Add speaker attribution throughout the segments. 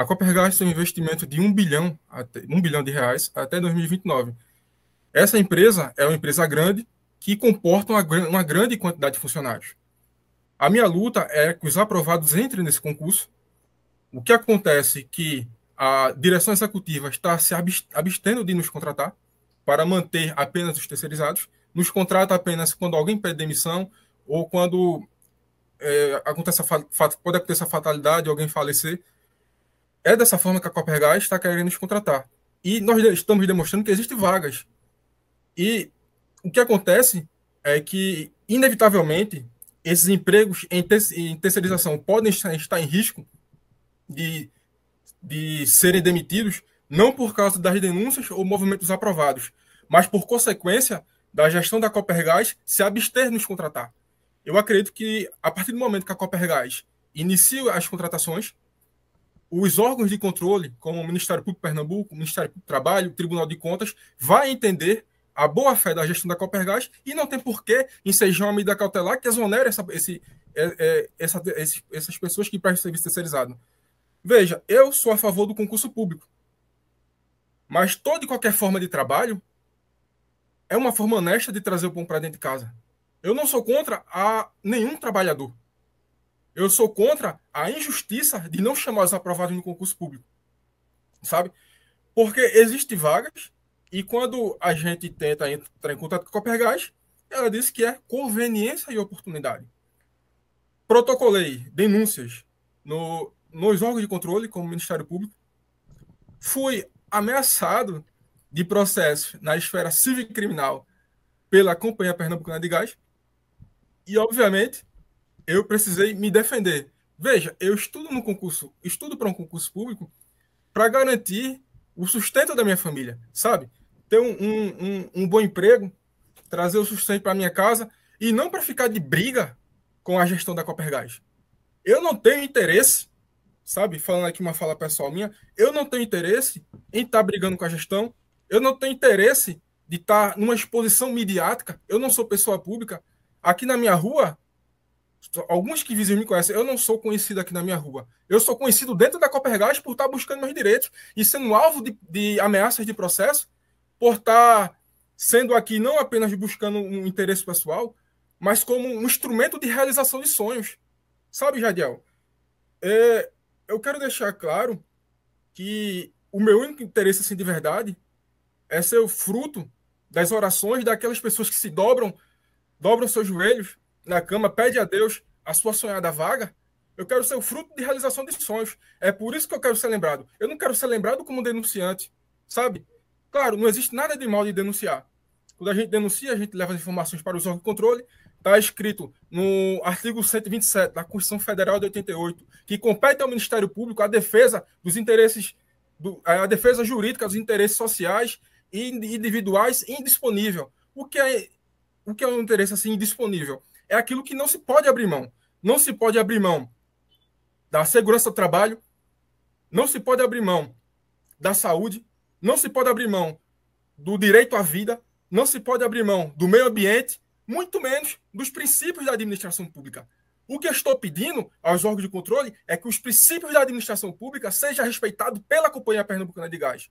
Speaker 1: A Copergás tem um investimento de 1 bilhão, R$ 1 bilhão até 2029. Essa empresa é uma empresa grande que comporta uma grande quantidade de funcionários. A minha luta é que os aprovados entrem nesse concurso. O que acontece é que a direção executiva está se abstendo de nos contratar para manter apenas os terceirizados. Nos contrata apenas quando alguém pede demissão ou quando pode acontecer a fatalidade, alguém falecer. É dessa forma que a Copergás está querendo nos contratar. E nós estamos demonstrando que existem vagas. E o que acontece é que, inevitavelmente, esses empregos em terceirização podem estar em risco de, de serem demitidos, não por causa das denúncias ou movimentos aprovados, mas por consequência da gestão da Copergás se abster de nos contratar. Eu acredito que, a partir do momento que a Copergás inicia as contratações, os órgãos de controle, como o Ministério Público de Pernambuco, o Ministério Público do Trabalho, o Tribunal de Contas, vai entender a boa-fé da gestão da Copergás e não tem por que ensejar uma medida cautelar que exonere essas pessoas que prestam serviço terceirizado. Veja, eu sou a favor do concurso público, mas toda e qualquer forma de trabalho é uma forma honesta de trazer o pão para dentro de casa. Eu não sou contra a nenhum trabalhador. Eu sou contra a injustiça de não chamar os aprovados no concurso público, sabe? Porque existem vagas e quando a gente tenta entrar em contato com a Copergás, ela diz que é conveniência e oportunidade. Protocolei denúncias nos órgãos de controle, como o Ministério Público. Fui ameaçado de processo na esfera civil e criminal pela Companhia Pernambucana de Gás. E, obviamente, eu precisei me defender. Veja, eu estudo para um concurso público para garantir o sustento da minha família, sabe? Ter um bom emprego, trazer o sustento para minha casa e não para ficar de briga com a gestão da Copergás. Eu não tenho interesse, sabe? Falando aqui uma fala pessoal minha, eu não tenho interesse em estar brigando com a gestão, eu não tenho interesse de estar numa exposição midiática, eu não sou pessoa pública. Aqui na minha rua, alguns que vizinhos me conhecem, eu não sou conhecido aqui na minha rua. Eu sou conhecido dentro da Copergás por estar buscando meus direitos e sendo alvo de ameaças de processo, por estar sendo aqui não apenas buscando um interesse pessoal, mas como um instrumento de realização de sonhos. Sabe, Jadiel? Eu quero deixar claro que o meu único interesse, assim, de verdade, é ser o fruto das orações daquelas pessoas que se dobram seus joelhos na cama, pede a Deus a sua sonhada vaga. Eu quero ser o fruto de realização de sonhos. É por isso que eu quero ser lembrado. Eu não quero ser lembrado como denunciante, sabe? Claro, não existe nada de mal de denunciar. Quando a gente denuncia, a gente leva as informações para os órgãos de controle. Está escrito no artigo 127 da Constituição Federal de 88, que compete ao Ministério Público a defesa dos interesses, a defesa jurídica dos interesses sociais e individuais indisponível. O que é um interesse assim indisponível? É aquilo que não se pode abrir mão. Não se pode abrir mão da segurança do trabalho, não se pode abrir mão da saúde, não se pode abrir mão do direito à vida, não se pode abrir mão do meio ambiente, muito menos dos princípios da administração pública. O que eu estou pedindo aos órgãos de controle é que os princípios da administração pública sejam respeitados pela Companhia Pernambucana de Gás.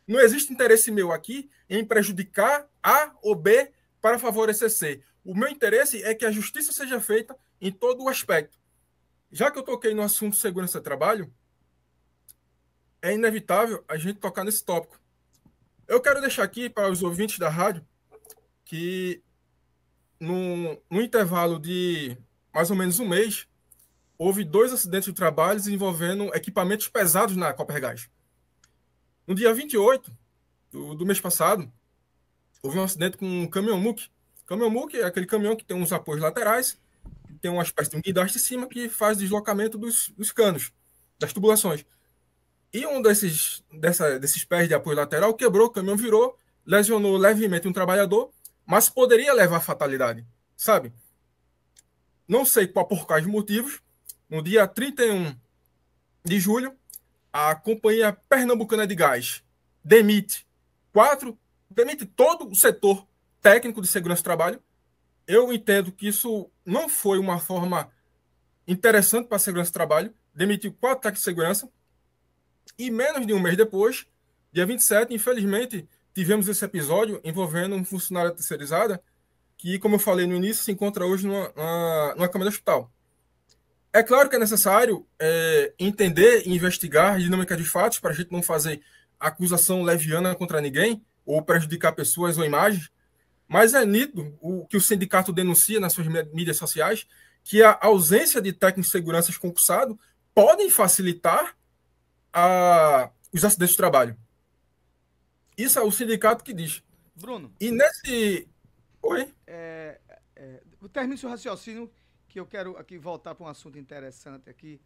Speaker 1: Não existe interesse meu aqui em prejudicar A ou B para favorecer C. O meu interesse é que a justiça seja feita em todo o aspecto. Já que eu toquei no assunto de segurança do trabalho, é inevitável a gente tocar nesse tópico. Eu quero deixar aqui para os ouvintes da rádio que no intervalo de mais ou menos um mês, houve 2 acidentes de trabalho envolvendo equipamentos pesados na Copergás. No dia 28 do mês passado, houve um acidente com um caminhão-muque. Caminhão-muque é aquele caminhão que tem uns apoios laterais, tem uma espécie de um guindaste em cima que faz deslocamento dos canos, das tubulações. E um desses pés de apoio lateral quebrou, o caminhão virou, lesionou levemente um trabalhador, mas poderia levar a fatalidade, sabe? Não sei por quais motivos, no dia 31 de julho, a Companhia Pernambucana de Gás demite todo o setor técnico de segurança do trabalho. Eu entendo que isso não foi uma forma interessante para a segurança do trabalho. Demitiu 4 técnicos de segurança. E menos de um mês depois, dia 27, infelizmente, tivemos esse episódio envolvendo um funcionário terceirizada que, como eu falei no início, se encontra hoje numa cama de hospital. É claro que é necessário entender e investigar a dinâmica de fatos para a gente não fazer acusação leviana contra ninguém ou prejudicar pessoas ou imagens, mas é nítido o que o sindicato denuncia nas suas mídias sociais, que a ausência de técnicos de segurança concursados podem facilitar os acidentes de trabalho. Isso é o sindicato que diz.
Speaker 2: Bruno,
Speaker 1: E nesse... Oi?
Speaker 2: termine seu raciocínio, que eu quero aqui voltar para um assunto interessante aqui.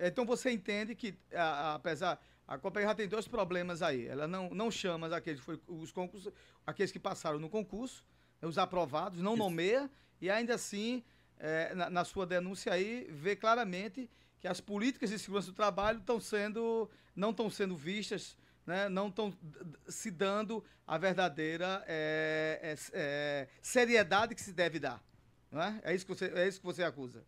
Speaker 2: Então você entende que, apesar... A Copa já tem dois problemas aí. Ela não chama aqueles que passaram no concurso, os aprovados, não nomeia, e ainda assim, na sua denúncia aí, vê claramente que as políticas de segurança do trabalho não estão sendo vistas, né, não estão se dando a verdadeira seriedade que se deve dar. Não é? É isso que você acusa.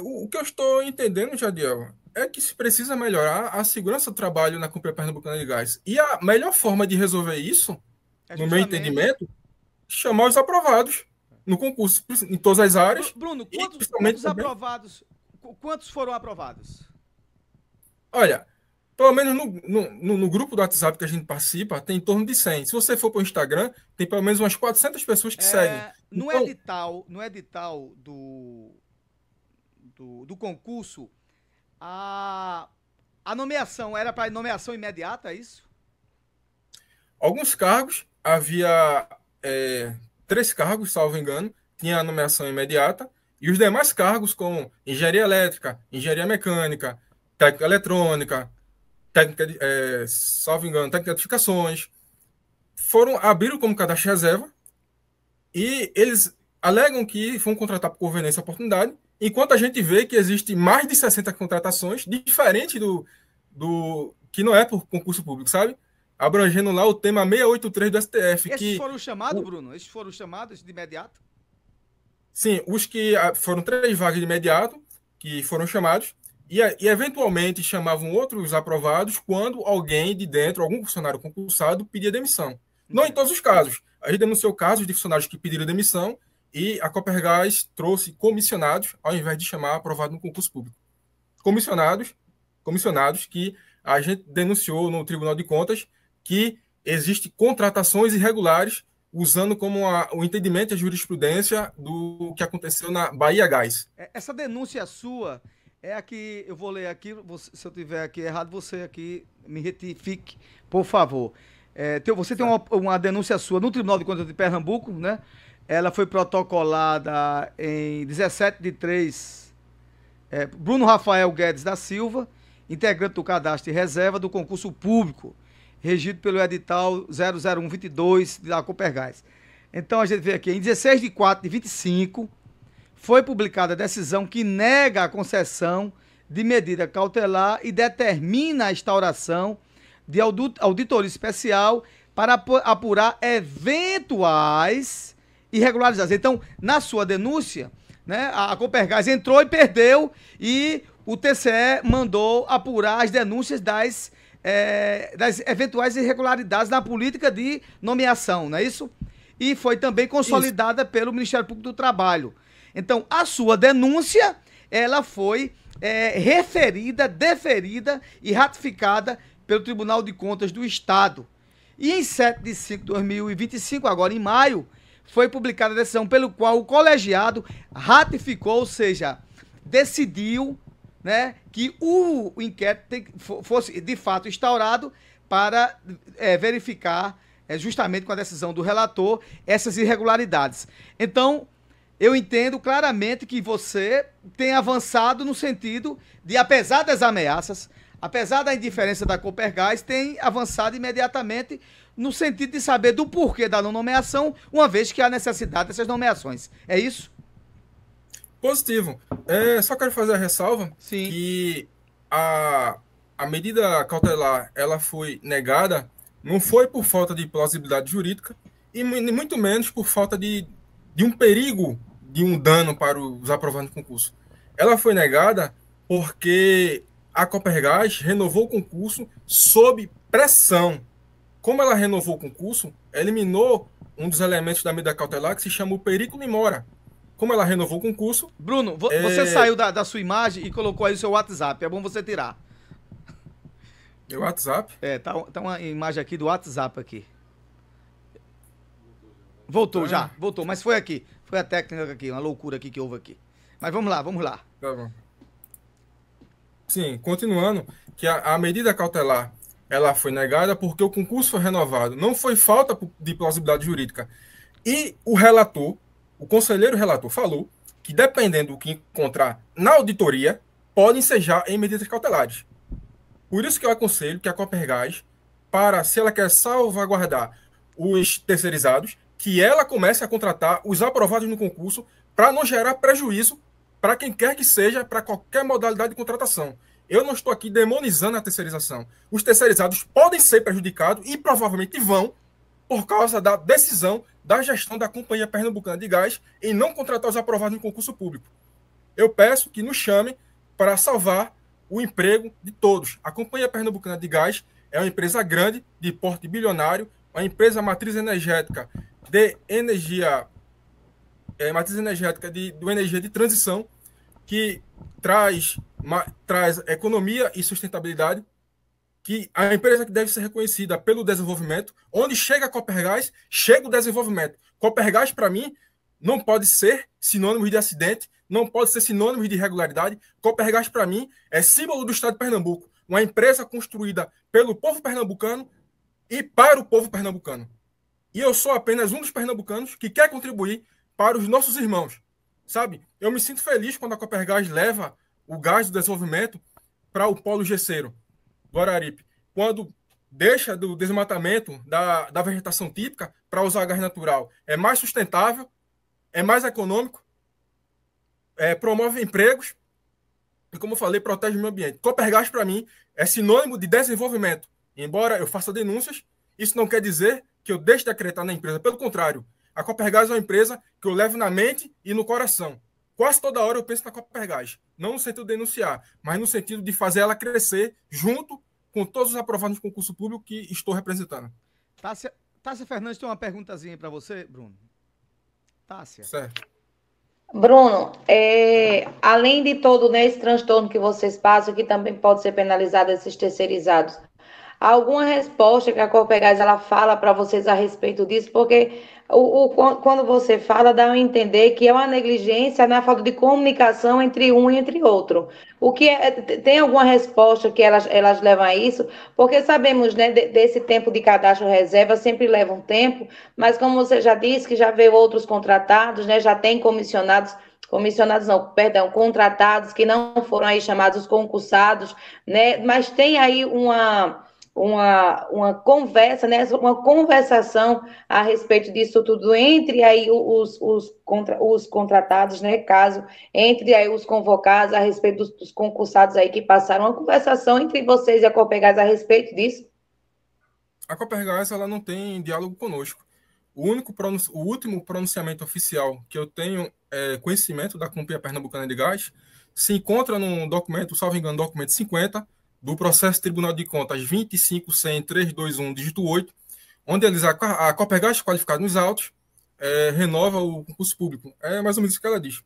Speaker 1: O que eu estou entendendo, Jadiel, é que se precisa melhorar a segurança do trabalho na Companhia Pernambucana de Gás. E a melhor forma de resolver isso,
Speaker 2: É
Speaker 1: no meu
Speaker 2: justamente...
Speaker 1: entendimento, chamar os aprovados no concurso, em todas as áreas.
Speaker 2: Bruno,
Speaker 1: E principalmente também,
Speaker 2: quantos foram aprovados?
Speaker 1: olha, pelo menos no grupo do WhatsApp que a gente participa, tem em torno de 100. Se você for para o Instagram, tem pelo menos umas 400 pessoas que seguem.
Speaker 2: No
Speaker 1: Então,
Speaker 2: edital, no edital do concurso, a nomeação era para nomeação imediata, é isso?
Speaker 1: alguns cargos, havia 3 cargos, salvo engano, tinha a nomeação imediata, e os demais cargos, como engenharia elétrica, engenharia mecânica, técnica eletrônica, técnica de, salvo engano, técnica de edificações, abriram como cadastro de reserva, e eles alegam que vão contratar por conveniência e oportunidade, enquanto a gente vê que existe mais de 60 contratações, diferente do que não é por concurso público, sabe? Abrangendo lá o tema 683 do STF,
Speaker 2: Esses
Speaker 1: que
Speaker 2: foram chamados, Bruno? Esses foram chamados de imediato?
Speaker 1: sim, os que foram 3 vagas de imediato, que foram chamados, e eventualmente chamavam outros aprovados quando alguém de dentro, algum funcionário concursado, pedia demissão. Não em
Speaker 2: Entendo.
Speaker 1: todos os casos. A gente denunciou casos de funcionários que pediram demissão e a Copergás trouxe comissionados ao invés de chamar aprovado no concurso público. Comissionados que a gente denunciou no Tribunal de Contas que existem contratações irregulares usando como o entendimento e a jurisprudência do que aconteceu na Bahia Gás.
Speaker 2: Essa denúncia sua é a que eu vou ler aqui, se eu tiver aqui errado, você aqui me retifique, por favor. Você tem uma denúncia sua no Tribunal de Contas de Pernambuco, né? Ela foi protocolada em 17/3. Bruno Rafael Guedes da Silva, integrante do cadastro de reserva do concurso público, regido pelo edital 00122 da Copergás. Então a gente vê aqui, em 16/4/25, foi publicada a decisão que nega a concessão de medida cautelar e determina a instauração de auditoria especial para apurar eventuais irregularidades. Então, na sua denúncia, né, a Copergás entrou e perdeu, e o TCE mandou apurar as denúncias das eventuais irregularidades na política de nomeação, não é isso? E foi também consolidada pelo Ministério Público do Trabalho. Então, a sua denúncia, ela foi referida, deferida e ratificada pelo Tribunal de Contas do Estado. E em 7/5/2025, agora em maio, foi publicada a decisão pelo qual o colegiado ratificou, ou seja, decidiu, né, que o inquérito fosse de fato instaurado para verificar, justamente com a decisão do relator, essas irregularidades. Então, eu entendo claramente que você tem avançado no sentido de, apesar das ameaças, apesar da indiferença da Copergás, tem avançado imediatamente no sentido de saber do porquê da não nomeação, uma vez que há necessidade dessas nomeações. É isso?
Speaker 1: Positivo. Só quero fazer a ressalva.
Speaker 2: Sim.
Speaker 1: Que a medida cautelar ela foi negada, não foi por falta de plausibilidade jurídica e muito menos por falta de um perigo de um dano para os aprovados no concurso. Ela foi negada porque a Copergás renovou o concurso sob pressão. Como ela renovou o concurso, eliminou um dos elementos da medida cautelar que se chama o periculum in mora. Como ela renovou o concurso...
Speaker 2: Bruno, você saiu da sua imagem e colocou aí o seu WhatsApp. É bom você tirar.
Speaker 1: Meu WhatsApp?
Speaker 2: Tá uma imagem aqui do WhatsApp aqui. Voltou já, voltou. Mas foi aqui. Foi a técnica aqui, uma loucura aqui que houve aqui. Mas vamos lá, vamos lá.
Speaker 1: Tá bom. Sim, continuando, que a medida cautelar ela foi negada porque o concurso foi renovado. Não foi falta de plausibilidade jurídica. E o relator, o conselheiro relator, falou que, dependendo do que encontrar na auditoria, pode ensejar em medidas cautelares. Por isso que eu aconselho que a Copergás, se ela quer salvaguardar os terceirizados, que ela comece a contratar os aprovados no concurso para não gerar prejuízo para quem quer que seja, para qualquer modalidade de contratação. Eu não estou aqui demonizando a terceirização. Os terceirizados podem ser prejudicados e provavelmente vão por causa da decisão da gestão da Companhia Pernambucana de Gás em não contratar os aprovados no concurso público. Eu peço que nos chamem para salvar o emprego de todos. A Companhia Pernambucana de Gás é uma empresa grande, de porte bilionário, uma empresa matriz energética de energia, matriz energética de energia de transição, que traz economia e sustentabilidade, que a empresa que deve ser reconhecida pelo desenvolvimento, onde chega a Copergás, chega o desenvolvimento. Copergás, para mim, não pode ser sinônimo de acidente, não pode ser sinônimo de irregularidade. Copergás, para mim, é símbolo do Estado de Pernambuco, uma empresa construída pelo povo pernambucano e para o povo pernambucano. E eu sou apenas um dos pernambucanos que quer contribuir para os nossos irmãos. Sabe? Eu me sinto feliz quando a Copergás leva o gás do desenvolvimento para o polo gesseiro do Araripe. Quando deixa do desmatamento da vegetação típica para usar gás natural. É mais sustentável, é mais econômico, promove empregos e, como eu falei, protege o meio ambiente. Copergás, para mim, é sinônimo de desenvolvimento. Embora eu faça denúncias, isso não quer dizer que eu deixe de acreditar na empresa. Pelo contrário, a Copergás é uma empresa que eu levo na mente e no coração. Quase toda hora eu penso na Copergás. Não no sentido de denunciar, mas no sentido de fazer ela crescer junto com todos os aprovados no concurso público que estou representando.
Speaker 2: Tássia Fernandes tem uma perguntazinha para você, Bruno. Tássia.
Speaker 1: Certo.
Speaker 3: Bruno, além de todo, né, esse transtorno que vocês passam, que também pode ser penalizado esses terceirizados, há alguma resposta que a Copergás ela fala para vocês a respeito disso? Porque quando você fala, dá a entender que é uma negligência na falta de comunicação entre um e entre outro. Tem alguma resposta que elas levam a isso? Porque sabemos, né, desse tempo de cadastro reserva, sempre leva um tempo, mas como você já disse, que já veio outros contratados, né, já tem contratados que não foram aí chamados concursados, né, mas tem aí uma conversa, né, uma conversação a respeito disso tudo entre aí os contratados, né, caso entre aí os convocados a respeito dos concursados aí que passaram, uma conversação entre vocês e a Copergás a respeito disso?
Speaker 1: A Copergás ela não tem diálogo conosco. O último pronunciamento oficial que eu tenho conhecimento da Companhia Pernambucana de Gás se encontra no documento, salvo engano, documento 50, do processo Tribunal de Contas 25.100.321, dígito 8, onde a Copergás, qualificada nos autos, renova o concurso público. É mais ou menos isso que ela diz.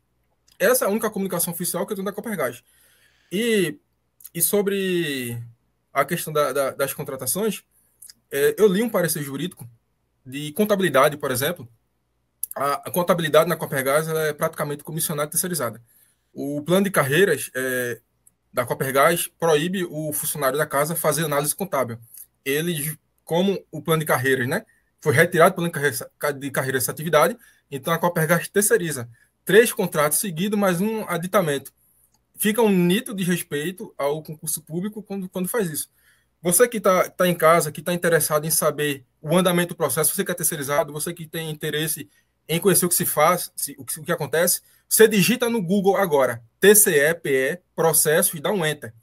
Speaker 1: Essa é a única comunicação oficial que eu tenho da Copergás. E sobre a questão das contratações, eu li um parecer jurídico de contabilidade, por exemplo. A contabilidade na Copergás ela é praticamente comissionada e terceirizada. O plano de carreiras da Copergás proíbe o funcionário da casa fazer análise contábil. Ele, como o plano de carreiras, né, foi retirado do plano de carreira essa atividade, então a Copergás terceiriza 3 contratos seguidos, mais um aditamento. Fica um nítido de respeito ao concurso público quando faz isso. Você que está em casa, que está interessado em saber o andamento do processo, você que é terceirizado, você que tem interesse em conhecer o que se faz, o que acontece, você digita no Google agora, TCE-PE, processos, e dá um Enter.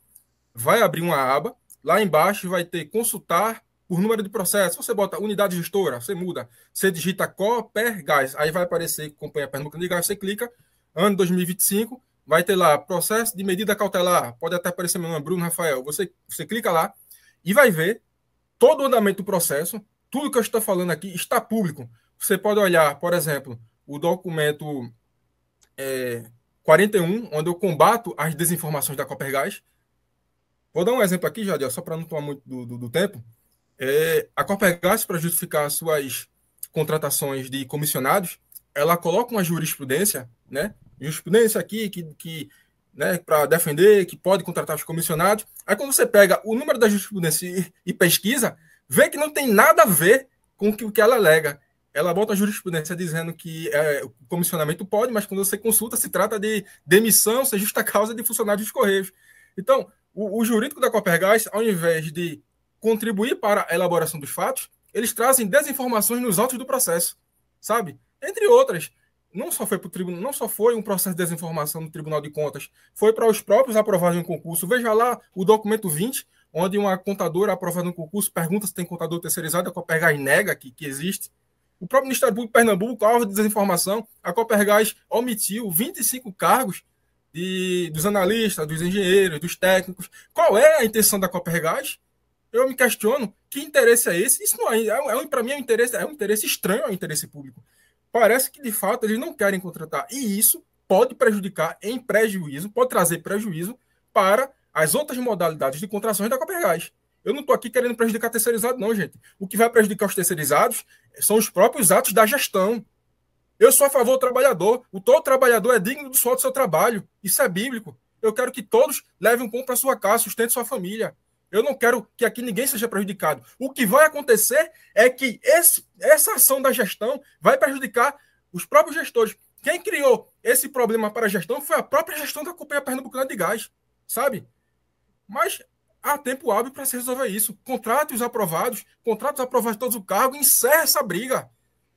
Speaker 1: Vai abrir uma aba, lá embaixo vai ter consultar por número de processos. Você bota unidade gestora, você muda. Você digita Copergás, aí vai aparecer Companhia Pernambucana de Gás, você clica, ano 2025, vai ter lá processo de medida cautelar, pode até aparecer meu nome, Bruno Rafael. Você clica lá e vai ver todo o andamento do processo. Tudo que eu estou falando aqui está público. Você pode olhar, por exemplo, o documento 41, onde eu combato as desinformações da Copergás. Vou dar um exemplo aqui, Jadiel, só para não tomar muito do tempo. A Copergás, para justificar suas contratações de comissionados, ela coloca uma jurisprudência, né? Jurisprudência aqui que né, para defender que pode contratar os comissionados. Aí quando você pega o número da jurisprudência e pesquisa, vê que não tem nada a ver com o que ela alega. Ela bota a jurisprudência dizendo que o comissionamento pode, mas quando você consulta, se trata de demissão sem justa causa de funcionários dos Correios. Então, o jurídico da Copergás, ao invés de contribuir para a elaboração dos fatos, eles trazem desinformações nos autos do processo, sabe? Entre outras, não só foi para o tribunal, não só foi um processo de desinformação no Tribunal de Contas, foi para os próprios aprovados em concurso. Veja lá o documento 20, onde uma contadora aprovada no concurso pergunta se tem contador terceirizado, a Copergás nega que existe. O próprio Ministério Público de Pernambuco, alvo de desinformação, a Copergás omitiu 25 cargos dos analistas, dos engenheiros, dos técnicos. Qual é a intenção da Copergás? Eu me questiono, que interesse é esse? Isso não para mim é um interesse estranho ao interesse público. Parece que, de fato, eles não querem contratar. E isso pode prejudicar pode trazer prejuízo para as outras modalidades de contratações da Copergás. Eu não estou aqui querendo prejudicar terceirizado, não, gente. O que vai prejudicar os terceirizados são os próprios atos da gestão. Eu sou a favor do trabalhador. Todo trabalhador é digno do suor do seu trabalho. Isso é bíblico. Eu quero que todos levem um pão para sua casa, sustentem sua família. Eu não quero que aqui ninguém seja prejudicado. O que vai acontecer é que essa ação da gestão vai prejudicar os próprios gestores. Quem criou esse problema para a gestão foi a própria gestão da Companhia Pernambucana de Gás, sabe? Mas há tempo hábil para se resolver isso. Contrate os aprovados de todos os cargos, encerra essa briga.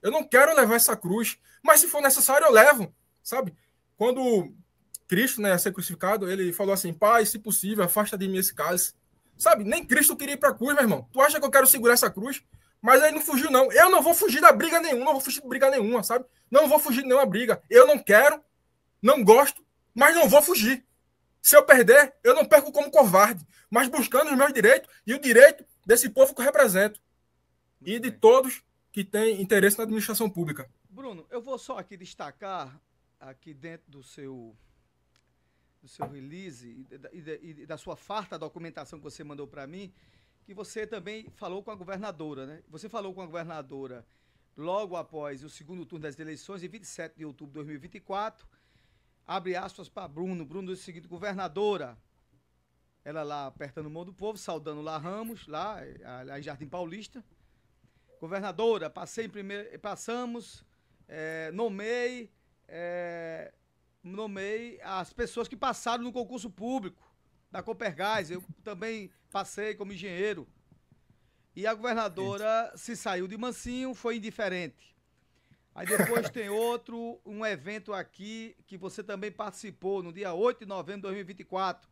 Speaker 1: Eu não quero levar essa cruz, mas se for necessário eu levo, sabe? Quando Cristo, né, ia ser crucificado, ele falou assim: Pai, se possível, afasta de mim esse cálice. Sabe, nem Cristo queria ir para a cruz, meu irmão. Tu acha que eu quero segurar essa cruz? Mas ele não fugiu, não. Eu não vou fugir da briga nenhuma, não vou fugir de briga nenhuma, sabe? Não vou fugir de nenhuma briga. Eu não quero, não gosto, mas não vou fugir. Se eu perder, eu não perco como covarde, mas buscando os meus direitos e o direito desse povo que eu represento. E de todos que têm interesse na administração pública.
Speaker 2: Bruno, eu vou só aqui destacar, aqui dentro do seu release e da sua farta documentação que você mandou para mim, que você também falou com a governadora, né? Você falou com a governadora logo após o segundo turno das eleições, em 27 de outubro de 2024, abre aspas para Bruno disse o seguinte: governadora, ela lá apertando mão do povo, saudando lá Ramos, lá em Jardim Paulista. Governadora, nomei as pessoas que passaram no concurso público da Copergás. Eu também passei como engenheiro. E a governadora se saiu de mansinho, foi indiferente. Aí depois tem um evento aqui que você também participou no dia 8 de novembro de 2024.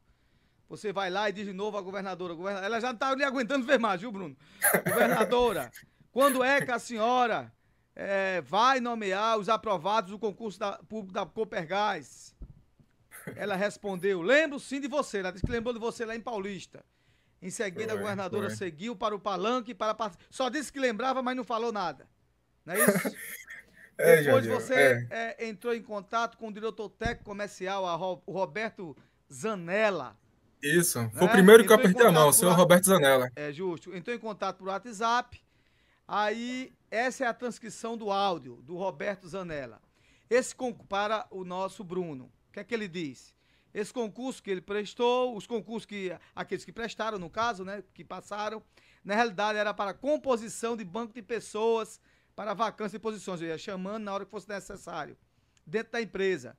Speaker 2: Você vai lá e diz de novo à governadora, ela já não está lhe aguentando ver mais, viu, Bruno? Governadora, quando é que a senhora vai nomear os aprovados do concurso público da Copergás? Ela respondeu: lembro sim de você. Ela disse que lembrou de você lá em Paulista. Em seguida, a governadora seguiu para o palanque, só disse que lembrava, mas não falou nada. Não é isso? Depois você entrou em contato com o diretor técnico comercial, o Roberto Zanella.
Speaker 1: Isso, foi o primeiro que eu apertei a mão, o senhor Roberto Zanella.
Speaker 2: É justo. Entrou em contato por WhatsApp. Aí, essa é a transcrição do áudio do Roberto Zanella. Para o nosso Bruno. O que é que ele diz? Esse concurso que ele prestou, aqueles que prestaram, no caso, né, que passaram, na realidade era para composição de banco de pessoas para vacância de posições. Eu ia chamando na hora que fosse necessário, dentro da empresa.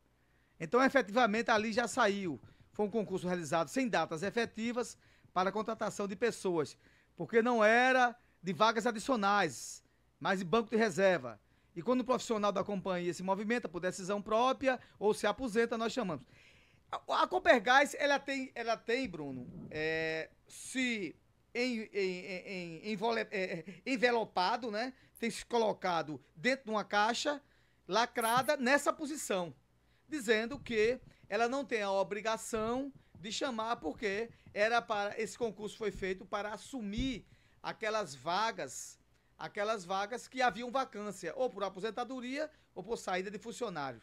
Speaker 2: Então, efetivamente, ali já saiu. Foi um concurso realizado sem datas efetivas para a contratação de pessoas, porque não era de vagas adicionais, mas de banco de reserva. E quando o profissional da companhia se movimenta por decisão própria ou se aposenta, nós chamamos. A Copergás, ela tem, Bruno, se envelopado, né? Tem se colocado dentro de uma caixa lacrada nessa posição, dizendo que ela não tem a obrigação de chamar, porque esse concurso foi feito para assumir aquelas vagas que haviam vacância, ou por aposentadoria ou por saída de funcionários.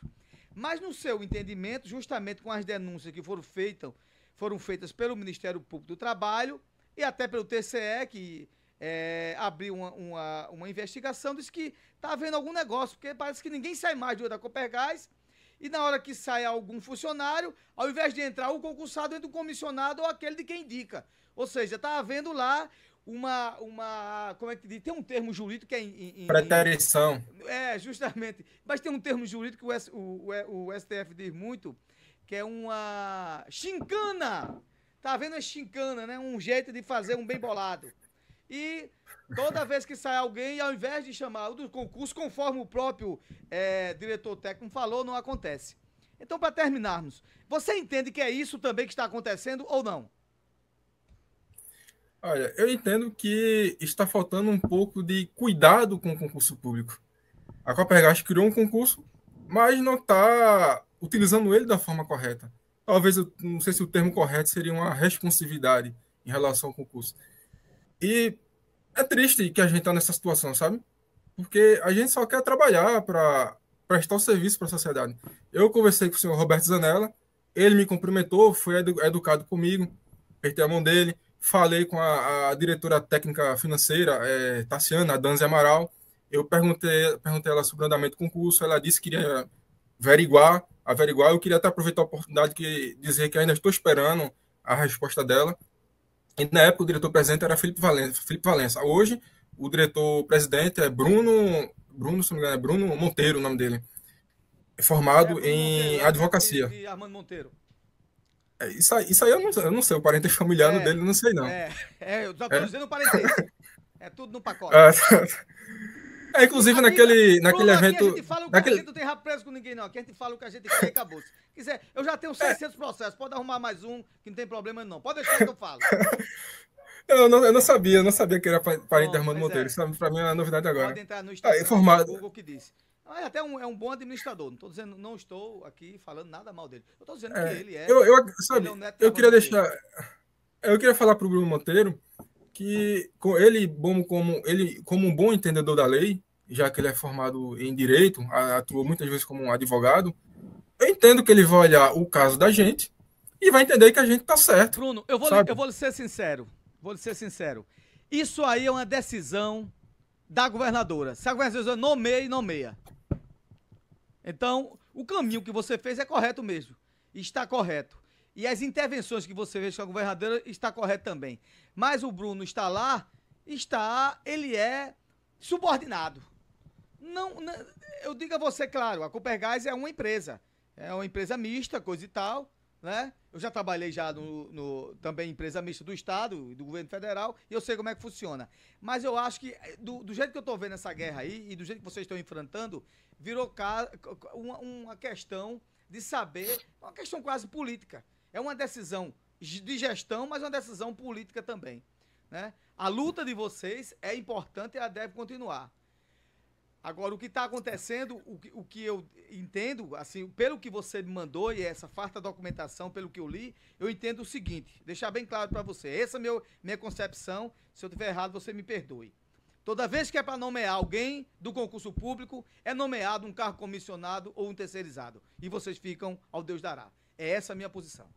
Speaker 2: Mas no seu entendimento, justamente com as denúncias que foram feitas pelo Ministério Público do Trabalho e até pelo TCE, que abriu uma investigação, disse que está havendo algum negócio, porque parece que ninguém sai mais da Copergás, e na hora que sai algum funcionário, ao invés de entrar o concursado, entra o comissionado ou aquele de quem indica. Ou seja, está havendo lá como é que diz? Tem um termo jurídico que é
Speaker 1: preterição.
Speaker 2: Justamente. Mas tem um termo jurídico que o STF diz muito, que é uma chincana. Tá havendo a chincana, né? Um jeito de fazer um bem bolado. E toda vez que sai alguém, ao invés de chamar o do concurso, conforme o próprio diretor técnico falou, não acontece. Então, para terminarmos, você entende que é isso também que está acontecendo ou não?
Speaker 1: Olha, eu entendo que está faltando um pouco de cuidado com o concurso público. A Copergás criou um concurso, mas não está utilizando ele da forma correta. Talvez, eu não sei se o termo correto seria uma responsividade em relação ao concurso. E é triste que a gente está nessa situação, sabe? Porque a gente só quer trabalhar para prestar o serviço para a sociedade. Eu conversei com o senhor Roberto Zanella, ele me cumprimentou, foi educado comigo, apertei a mão dele, falei com a diretora técnica financeira, Tassiana Danzi Amaral. Eu perguntei a ela sobre o andamento do concurso, ela disse que queria averiguar. Eu queria até aproveitar a oportunidade de dizer que ainda estou esperando a resposta dela. E na época o diretor-presidente era Felipe Valença. Hoje o diretor-presidente é Bruno, se não me engano, é Bruno Monteiro, o nome dele. É formado em advocacia.
Speaker 2: De Armando Monteiro.
Speaker 1: Isso aí eu não sei, o parente familiar dele eu não sei, não.
Speaker 2: Eu só estou dizendo o parentesco. É tudo no pacote.
Speaker 1: Inclusive naquele evento...
Speaker 2: A gente fala o que a gente não tem rabo preso com ninguém, não. Aqui a gente fala o que a gente quer e acabou. Se quiser, eu já tenho 600 processos, pode arrumar mais um, que não tem problema não. Pode deixar que eu falo.
Speaker 1: Eu não sabia que era parente de Armando Monteiro. Isso pra mim é uma novidade agora.
Speaker 2: Pode entrar no Instagram, no Google que disse. Até é um bom administrador. Não estou aqui falando nada mal dele. Eu estou dizendo que ele é.
Speaker 1: Sabe, eu queria deixar. Eu queria falar para o Bruno Monteiro que ele, como um bom entendedor da lei, já que ele é formado em direito, atuou muitas vezes como um advogado, eu entendo que ele vai olhar o caso da gente e vai entender que a gente está certo.
Speaker 2: Bruno, eu vou lhe ser sincero. Isso aí é uma decisão da governadora. Se a governadora nomeia. Então, o caminho que você fez é correto mesmo. Está correto. E as intervenções que você fez com a governadora está correto também. Mas o Bruno está lá, ele é subordinado. Não, eu digo a você, claro, a Copergás é uma empresa mista, coisa e tal, né? Eu já trabalhei também em empresa mista do Estado e do governo federal, e eu sei como é que funciona. Mas eu acho que, do jeito que eu estou vendo essa guerra aí, e do jeito que vocês estão enfrentando, virou uma questão de saber, uma questão quase política. É uma decisão de gestão, mas uma decisão política também, né? A luta de vocês é importante e ela deve continuar. Agora, o que está acontecendo, o que eu entendo, assim, pelo que você me mandou e essa farta documentação, pelo que eu li, eu entendo o seguinte, deixar bem claro para você, essa é minha concepção, se eu estiver errado, você me perdoe. Toda vez que é para nomear alguém do concurso público, é nomeado um cargo comissionado ou um terceirizado. E vocês ficam ao Deus dará. É essa a minha posição.